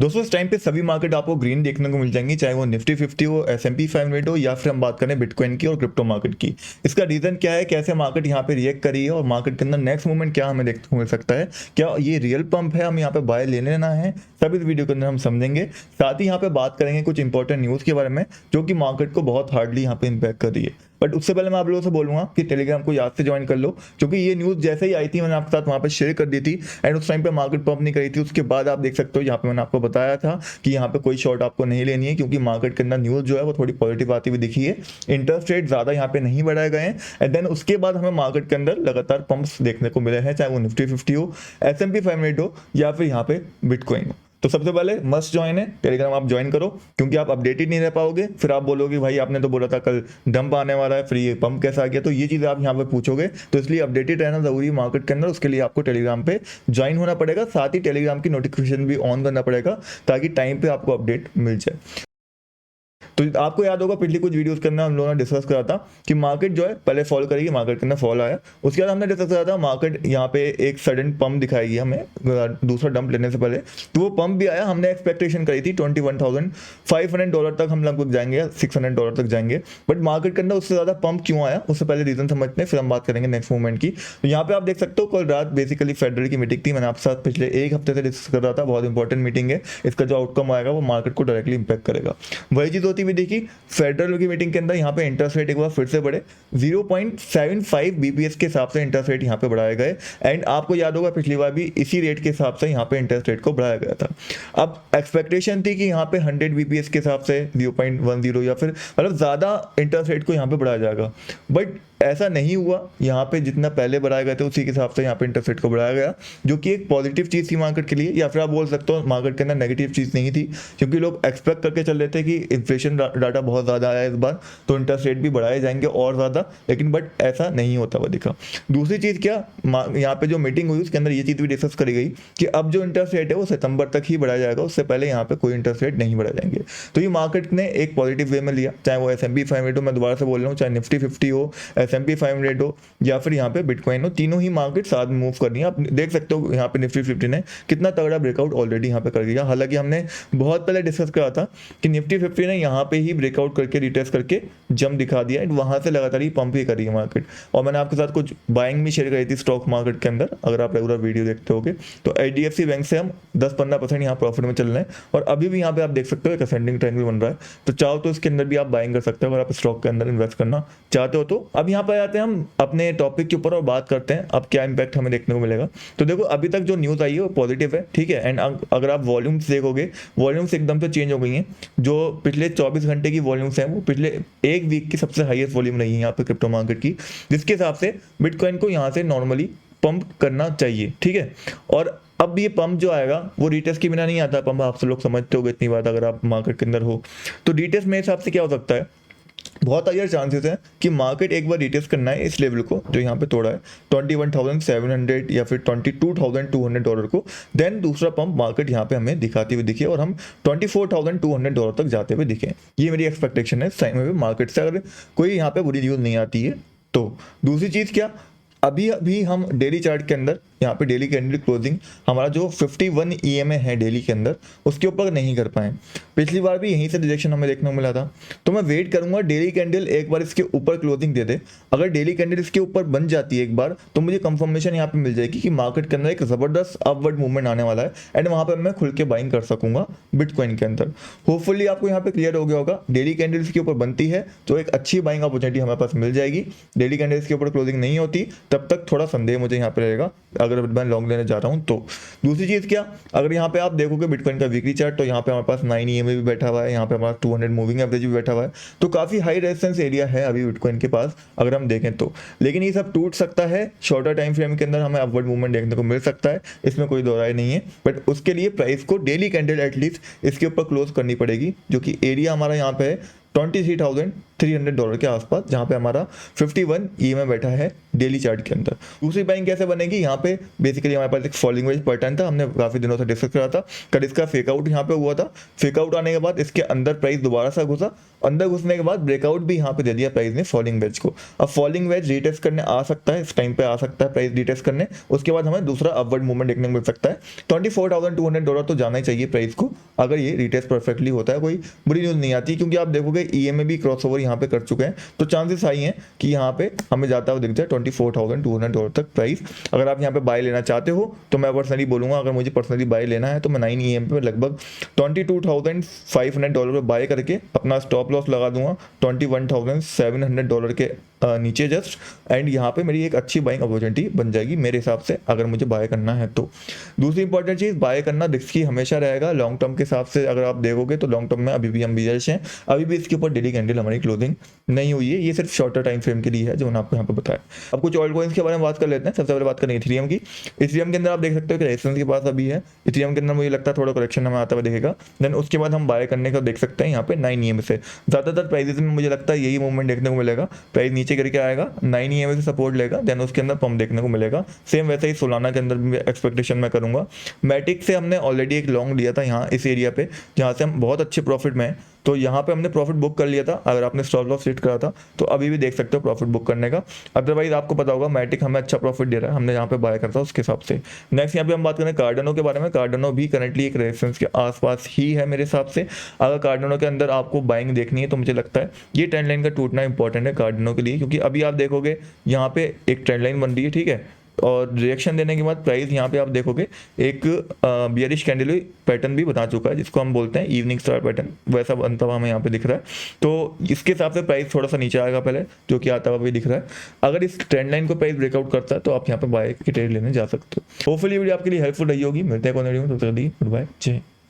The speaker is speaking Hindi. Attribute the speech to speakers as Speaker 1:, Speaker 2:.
Speaker 1: दोस्तों इस टाइम पे सभी मार्केट आपको ग्रीन देखने को मिल जाएंगी, चाहे वो निफ्टी 50 हो, S&P 500 हो, या फिर हम बात करें बिटकॉइन की और क्रिप्टो मार्केट की। इसका रीजन क्या है, कैसे मार्केट यहाँ पे रिएक्ट करी है और मार्केट के अंदर नेक्स्ट मूवमेंट क्या हमें देखने को मिल सकता है, क्या ये रियल पंप है, हम यहाँ पे बाय ले लेना है, सब इस वीडियो के अंदर हम समझेंगे। साथ ही यहाँ पे बात करेंगे कुछ इंपॉर्टेंट न्यूज़ के बारे में जो कि मार्केट को बहुत हार्डली यहाँ पे इम्पैक्ट कर रही है। बट उससे पहले मैं आप लोगों से बोलूंगा कि टेलीग्राम को याद से ज्वाइन कर लो, क्योंकि ये न्यूज़ जैसे ही आई थी मैंने आपके साथ वहाँ पे शेयर कर दी थी एंड उस टाइम पे मार्केट पंप नहीं करी थी। उसके बाद आप देख सकते हो यहाँ पे मैंने आपको बताया था कि यहाँ पे कोई शॉर्ट आपको नहीं लेनी है, क्योंकि मार्केट के अंदर न्यूज़ जो है वो थोड़ी पॉजिटिव आती हुई दिखी है। इंटरेस्ट रेट ज़्यादा यहाँ पे नहीं बढ़ाए गए हैं एंड देन उसके बाद हमें मार्केट के अंदर लगातार पंप्स देखने को मिले हैं, चाहे वो निफ्टी 50 हो, S&P 500 हो या फिर यहाँ पे बिटकॉइन हो। तो सबसे पहले मस्ट ज्वाइन है टेलीग्राम, आप ज्वाइन करो, क्योंकि आप अपडेटेड नहीं रह पाओगे। फिर आप बोलोगे भाई आपने तो बोला था कल डंप आने वाला है, फिर ये पंप कैसा आ गया, तो ये चीज़ें आप यहाँ पे पूछोगे। तो इसलिए अपडेटेड रहना जरूरी है मार्केट के अंदर, उसके लिए आपको टेलीग्राम पे ज्वाइन होना पड़ेगा। साथ ही टेलीग्राम की नोटिफिकेशन भी ऑन करना पड़ेगा ताकि टाइम पे आपको अपडेट मिल जाए। तो आपको याद होगा पिछली कुछ वीडियोस के अंदर हम लोगों ने डिस्कस करा था कि मार्केट जो है पहले फॉल करेगी, मार्केट के अंदर फॉल आया। उसके बाद हमने डिस्कस करा था मार्केट यहाँ पे एक सडन पंप दिखाएगी हमें दूसरा डंप लेने से पहले, तो वो पंप भी आया। हमने एक्सपेक्टेशन करी थी $21,500 तक हम लगभग जाएंगे, $600 तक जाएंगे। बट मार्केट के अंदर उससे ज़्यादा पंप क्यों आया, उससे पहले रीजन समझते हैं, फिर हम बात करेंगे नेक्स्ट मूवमेंट की। तो यहाँ पे आप देख सकते हो कल रात बेसिकली फेडरल की मीटिंग थी, मैंने आपके साथ पिछले एक हफ्ते से डिस्कस कर रहा था, बहुत इंपॉर्टेंट मीटिंग है। इसका जो आउटकम आएगा वो मार्केट को डायरेक्टली इंपैक्ट करेगा। वही चीज़ होती हुई देखी फेडरल की मीटिंग के अंदर, यहाँ पे इंटरेस्ट रेट एक बार फिर से बढ़े, 0.75 बीपीएस के हिसाब से इंटरेस्ट रेट यहाँ पे बढ़ाए गए। एंड आपको याद होगा पिछली बार भी इसी रेट के हिसाब से यहाँ पे इंटरेस्ट रेट को बढ़ाया गया था। अब एक्सपेक्टेशन थी कि यहाँ पे 100 बीपीएस के हिसाब से 0.10 या फिर मतलब ज़्यादा इंटरेस्ट रेट को यहाँ पे बढ़ाया जाएगा, बट ऐसा नहीं हुआ। यहाँ पे जितना पहले बढ़ाए गए थे उसी के हिसाब से यहाँ पे इंटरेस्ट रेट को बढ़ाया गया, जो कि एक पॉजिटिव चीज़ थी मार्केट के लिए, या फिर आप बोल सकते हो मार्केट के अंदर नेगेटिव चीज़ नहीं थी, क्योंकि लोग एक्सपेक्ट करके चल रहे थे कि इन्फ्लेशन डाटा बहुत ज़्यादा आया इस बार तो इंटरेस्ट रेट भी बढ़ाए जाएंगे और ज़्यादा, लेकिन बट ऐसा नहीं होता हुआ दिखा। दूसरी चीज़ क्या, यहाँ पे जो मीटिंग हुई उसके अंदर ये चीज़ भी डिस्कस करी गई कि अब जो इंटरेस्ट रेट है वो सितंबर तक ही बढ़ाया जाएगा, उससे पहले यहाँ पे कोई इंटरेस्ट रेट नहीं बढ़ाए जाएंगे। तो ये मार्केट ने एक पॉजिटिव वे में लिया, चाहे वो S&P 500 हो, मैं दोबारा से बोल रहा हूँ, चाहे निफ्टी 50 हो, S&P 500 हो या फिर यहाँ पे बिटकॉइन हो, तीनों ही मार्केट साथ मूव कर रही है। आप देख सकते हो यहाँ पे निफ्टी 50 ने कितना तगड़ा ब्रेकआउट ऑलरेडी यहाँ पे कर दिया। हालांकि हमने बहुत पहले डिस्कस करा था कि निफ्टी 50 ने यहाँ पे ही ब्रेकआउट करके रिटेस्ट करके जंप दिखा दिया एंड वहाँ से लगातार ही पंप ही करी है मार्केट। और मैंने आपके साथ कुछ बाइंग भी शेयर करी थी स्टॉक मार्केट के अंदर, अगर आप रेगुलर वीडियो देखते होगे। तो HDFC बैंक से हम 10-15% यहाँ प्रॉफिट में चल रहे हैं और अभी भी यहाँ पे आप देख सकते हो एक असेंडिंग ट्रेंड भी बन रहा है। तो चाहो तो इसके अंदर भी आप बाइंग कर सकते हो अगर आप स्टॉक के अंदर इन्वेस्ट करना चाहते हो। तो अब यहाँ पे आते हैं हम अपने टॉपिक के ऊपर और बात करते हैं अब क्या इंपैक्ट हमें देखने को मिलेगा। तो देखो अभी तक जो न्यूज़ आई है वो पॉजिटिव है, ठीक है। एंड अगर आप वॉल्यूम्स देखोगे, वॉल्यूम्स एकदम से चेंज हो गई हैं। जो पिछले 24 घंटे की वॉल्यूम्स हैं वो पिछले एक वीक की सबसे हाईएस्ट वॉल्यूम रही है यहाँ पे क्रिप्टो मार्केट की, जिसके हिसाब से बिटकॉइन को यहाँ से नॉर्मली पंप करना चाहिए, ठीक है। और अब ये पंप जो आएगा वो रिटेस्ट के बिना नहीं आता पंप, आप सब लोग समझते होगे इतनी बात अगर आप मार्केट के अंदर हो। तो रिटेस्ट मेरे हिसाब से क्या हो सकता है, बहुत हायर चांसेस हैं कि मार्केट एक बार रिटेस्ट करना है इस लेवल को जो यहाँ पे तोड़ा है 21,700 या फिर $22,200 को, देन दूसरा पंप मार्केट यहाँ पे हमें दिखाती हुई दिखे और हम $24,200 तक जाते हुए दिखे। ये मेरी एक्सपेक्टेशन है इस टाइम में मार्केट से, अगर कोई यहाँ पे बुरी न्यूज़ नहीं आती है तो। दूसरी चीज़ क्या, अभी हम डेली चार्ट के अंदर यहाँ पे डेली कैंडल क्लोजिंग हमारा जो 51 EMA है डेली के अंदर उसके ऊपर नहीं कर पाए। पिछली बार भी यहीं से रिजेक्शन हमें देखने को मिला था। तो मैं वेट करूंगा डेली कैंडल एक बार इसके ऊपर क्लोजिंग दे दे। अगर डेली कैंडल इसके ऊपर बन जाती है एक बार तो मुझे कंफर्मेशन यहाँ पे मिल जाएगी कि मार्केट के अंदर एक ज़बरदस्त अपवर्ड मूवमेंट आने वाला है एंड वहाँ पर मैं खुल के बाइंग कर सकूंगा बिटकॉइन के अंदर। होपफुली आपको यहाँ पे क्लियर हो गया होगा, डेली कैंडल इसके ऊपर बनती है तो एक अच्छी बाइंग अपॉर्चुनिटी हमारे पास मिल जाएगी। डेली कैंडल इसके ऊपर क्लोजिंग नहीं होती तब तक थोड़ा संदेह मुझे यहाँ पे रहेगा अगर मैं लॉन्ग लेने जा रहा हूँ तो। दूसरी चीज़ क्या, अगर यहाँ पे आप देखोगे बिटकॉइन का वीकली चार्ट तो यहाँ पे हमारे पास 9 EMA भी बैठा हुआ है, यहाँ पे हमारा 200 मूविंग एवरेज भी बैठा हुआ है। तो काफ़ी हाई रेजिस्टेंस एरिया है अभी बिटकॉइन के पास अगर हम देखें तो। लेकिन ये सब टूट सकता है, शॉर्टर टाइम फ्रेम के अंदर हमें अपवर्ड मूवमेंट देखने को मिल सकता है, इसमें कोई दो राय नहीं है। बट उसके लिए प्राइस को डेली कैंडल एटलीस्ट इसके ऊपर क्लोज करनी पड़ेगी, जो कि एरिया हमारा यहाँ पे है $23,300 के आसपास, जहाँ पे हमारा 51 EMA बैठा है डेली चार्ट के अंदर। दूसरी बाइंग कैसे बनेगी, यहाँ पे बेसिकली हमारे पास एक फॉलिंग वेज पैटर्न था, हमने काफी दिनों से डिस्कस करा था। कल इसका फेकआउट यहाँ पे हुआ था, फेकआउट आने के बाद इसके अंदर प्राइस दोबारा सा घुसा, अंदर घुसने के बाद ब्रेकआउट भी यहाँ पे दे दिया प्राइस ने फॉलिंग वेज को। अब फॉलिंग वेज रिटेस्ट करने आ सकता है, इस टाइम पे आ सकता है प्राइस रिटेस्ट करने, उसके बाद हमें दूसरा अपवर्ड मूवमेंट देखने को मिल सकता है। $24,200 तो जाना ही चाहिए प्राइस को, अगर ये रिटेस्ट परफेक्टली होता है, कोई बुरी न्यूज नहीं आती, क्योंकि आप देखोगे EMA भी क्रॉसओवर यहाँ पे कर चुके हैं, तो चांसेस हाई हैं कि यहाँ पे हमें जाता हुआ दिख जाए $24,200 तक प्राइस। अगर आप यहाँ पे बाय लेना चाहते हो तो मैं पर्सनली बोलूंगा, अगर मुझे पर्सनली बाय लेना है तो मैं 9 EMA पे लगभग $22,500 पे बाय करके अपना स्टॉप लॉस लगा दूंगा $21,700 के नीचे जस्ट, एंड यहाँ पे मेरी एक अच्छी बाइंग अपॉर्चुनिटी बन जाएगी मेरे हिसाब से, अगर मुझे बाय करना है तो। दूसरी इंपॉर्टेंट चीज़, बाय करना रिस्की हमेशा रहेगा लॉन्ग टर्म के हिसाब से। अगर आप देखोगे तो लॉन्ग टर्म में अभी भी हम बियर्स हैं, अभी भी इसके ऊपर डेली कैंडल हमारी क्लोजिंग नहीं हुई है, ये सिर्फ शॉर्टर टाइम फ्रेम के लिए है जो मैंने आपको यहाँ पे बताया। अब कुछ ऑल्ट कॉइन्स के बारे में बात कर लेते हैं। सबसे पहले बात करेंगे इथेरियम की। इथेरियम के अंदर आप देख सकते हो कि रेजिस्टेंस के पास अभी है, इथेरियम के अंदर मुझे लगता है थोड़ा करेक्शन हमें आता हुआ दिखेगा, देन उसके बाद हम बाय करने का देख सकते हैं यहाँ पे 9 EMA से। ज़्यादातर प्राइजेस में मुझे लगता है यही मूवमेंट देखने को मिलेगा, प्राइस नीचे करके आएगा, 9 EMA से सपोर्ट लेगा, देन उसके अंदर पंप देखने को मिलेगा। सेम वैसे ही सोलाना के अंदर भी एक्सपेक्टेशन मैं करूंगा। मैटिक से हमने ऑलरेडी एक लॉन्ग लिया था यहाँ इस एरिया पे, जहाँ से हम बहुत अच्छे प्रॉफिट में हैं, तो यहाँ पे हमने प्रॉफिट बुक कर लिया था। अगर आपने स्टॉप लॉस सेट करा था तो अभी भी देख सकते हो प्रॉफिट बुक करने का। अदरवाइज आपको पता होगा मैटिक हमें अच्छा प्रॉफिट दे रहा है, हमने यहाँ पे बाय करता उसके हिसाब से। नेक्स्ट यहाँ पे हम बात करें कार्डानो के बारे में। कार्डानो भी करंटली एक रेजिस्टेंस के आसपास ही है मेरे हिसाब से। अगर कार्डानो के अंदर आपको बाइंग देखनी है तो मुझे लगता है ये ट्रेंड लाइन का टूटना इंपॉर्टेंट है कार्डानो के लिए, क्योंकि अभी आप देखोगे यहाँ पे एक ट्रेंड लाइन बन रही है, ठीक है, और रिएक्शन देने के बाद प्राइस यहाँ पे आप देखोगे एक बियरिश कैंडल पैटर्न भी बना चुका है, जिसको हम बोलते हैं इवनिंग स्टार पैटर्न, वैसा बनता हुआ हमें यहाँ पे दिख रहा है। तो इसके हिसाब से प्राइस थोड़ा सा नीचे आएगा पहले, जो कि आता हुआ भी दिख रहा है। अगर इस ट्रेंड लाइन को प्राइस ब्रेकआउट करता है तो आप यहाँ पे बाय की ट्रेड लेने जा सकते हो। होपफुली वीडियो आपके लिए हेल्पफुल रही होगी। मिलते हैं कौन वीडियो में, तब तक गुड बाय, जय।